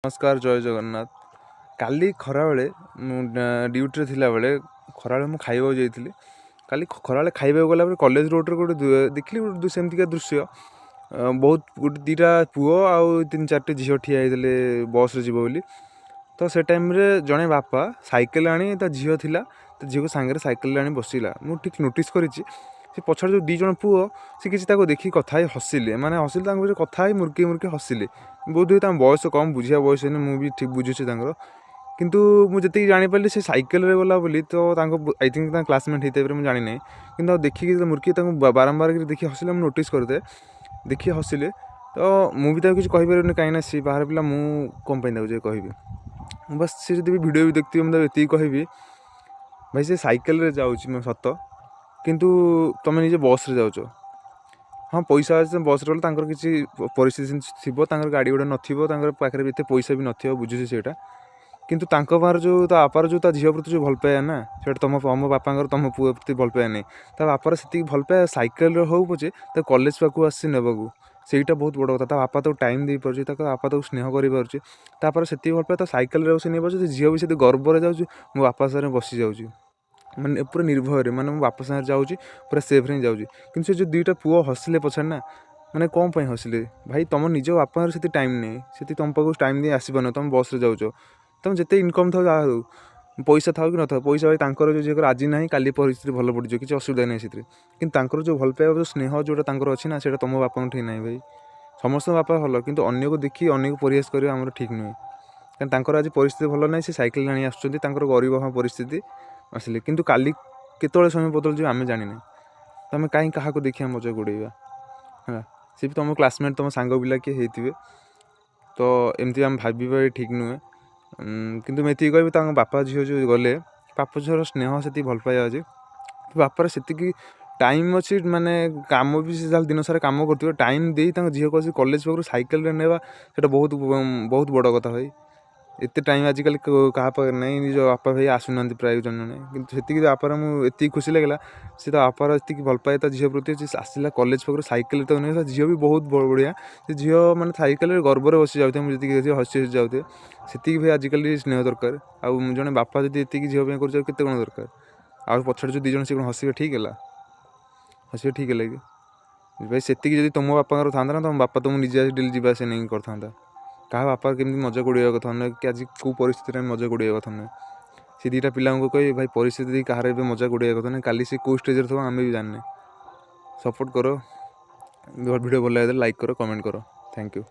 नमस्कार जय जगन्नाथ। काली खराबेले ड्यूटी थिला बेले खराबेले मु खाइबा जाइली। काली खराबेले खाइबा गला कॉलेज रोड रे गोटे देखली गोटे सेमतिका दृश्य। बहुत गोटे दीटा पुओ आउ 3-4टी झील ठिया होते बस रे जीव बोली। तो से टाइम रे जड़े बापा साइकेल आनी झील थिला तो झील को सांगे साइकेल आनी बसला। मुझे ठीक नोटिस करी पछाड़ जो 2 जण पुओ सी किसी देखी कथा हसिले माने हसिले कथा मुर्की मुर्की हसिले। बोध हुए बयस कम बुझा बयस मुझे ठीक बुझुची किंतु मुझे जापारि से साइकेल रे गला बोली तो आई थिंक क्लासमेट होते मुझे जानी ना कि देखिए मुर्की बारंबार देखिए हसिले मुझे नोटिस करदे देखिए हसिले। तो मुझे किसी कहीपर कहीं सी बाहर पिला मुझे कम पे कहि बस सी भी वीडियो भी देखती मुझे ये कहबी भाई से साइकेल रे जाऊँ सत किंतु तुम निजे बस रे जाऊच। हाँ पैसा बस रे गले किसी परिस्थिति थी गाड़ी गुड़ा नाखे भी पैसा भी न बुझुची से किंतु पार जो बापार जो झील प्रति जो भल पाया ना से तुम बापा तुम पुओ प्रति भल पाया नहीं बापार से भल पाया साइकेल हो पचे कॉलेज पाक आसी नेबाकू ସେଇଟା बहुत बड़ कथा। बापा तो टाइम दे पार्छ बापा तो स्नेह कर से भल पाए साइकेल बस नहीं पार्छ झील भी से गर्वर जाऊँ मो बापा सारे बसी जाऊँ माने पूरा निर्भय माने मो बापा सागर जाऊँ पूरा सेफ रे जाऊँ। कि जो 2टा पुओ हसिले पछाड़ ना माने कौन पे हसिले भाई तुम निज बापा से टाइम नहीं से तुम पाक टाइम नहीं आसपार तुम बस रे जाऊँ तुम जिते इनकम था पैसा था कि न था पैसा भाई जो झील आज ना काली परिस्थिति भल पड़े किसी असुविधा नहीं कि जो भल पाइबा जो स्नेह जोटा अच्छी ना से तुम बापा ठीक ना भाई समस्त बापा भल कि अन्य को देखी अन्य को परिहास कर ठीक नुहे कारण आज परिस्थिति भल ना से साइकेल आनी आस गरीब परिस्थिति आसिले किंतु काली केतले समय बदल जो आम जानी ना तुम कहीं क्या देखिए मजा गोड़ेबा है सी भी तुम क्लासमेट तुम सांग पिला किए होते तो एमती आम भाव ठीक नुहे। किंतु मैं ये कह बापा झील जो गले बापा झील स्नेह से भल पाया अच्छे बापार से टाइम अच्छी माने कम भी से दिन सारा कम कर टाइम दे झील को कॉलेज पाखु साइकेल नेवा से बहुत बहुत बड़ कथा भाई एत टाइम आजिकल क्या नहीं निज बापा भाई आसुना प्राय जन जन कि बापार मुझे खुशी लगे सी तो बापार ये भल पाए झील प्रति आसला कॉलेज पाखु साइकेल तो नहीं झील भी बहुत बढ़िया झील मैंने साइकेल गर्वर बसी जाते मुझे हसी हसी जाते से भाई आजिकल स्नेह दरकार आउ जड़े बापा जी ये झील कर दरकार आ पछाड़ जो 2 जण से हसिबे ठीक है हसिबे ठीक है कि भाई से तुम बापा था ना तुम बापा तुम निजे डेली जावा से नहीं करता क्या बापा केमी मजा गोड़ा कथा ना कि आज कौ परिस्थिति में मजा गोड़ा कथा ना से 2टा पिला कह भाई परिस्थिति कहार मजा गोड़ा कथा ना काली से कौ स्टेज थे आम भी जाने सपोर्ट करो वीडियो भल लगे लाइक करो कमेंट करो थैंक यू।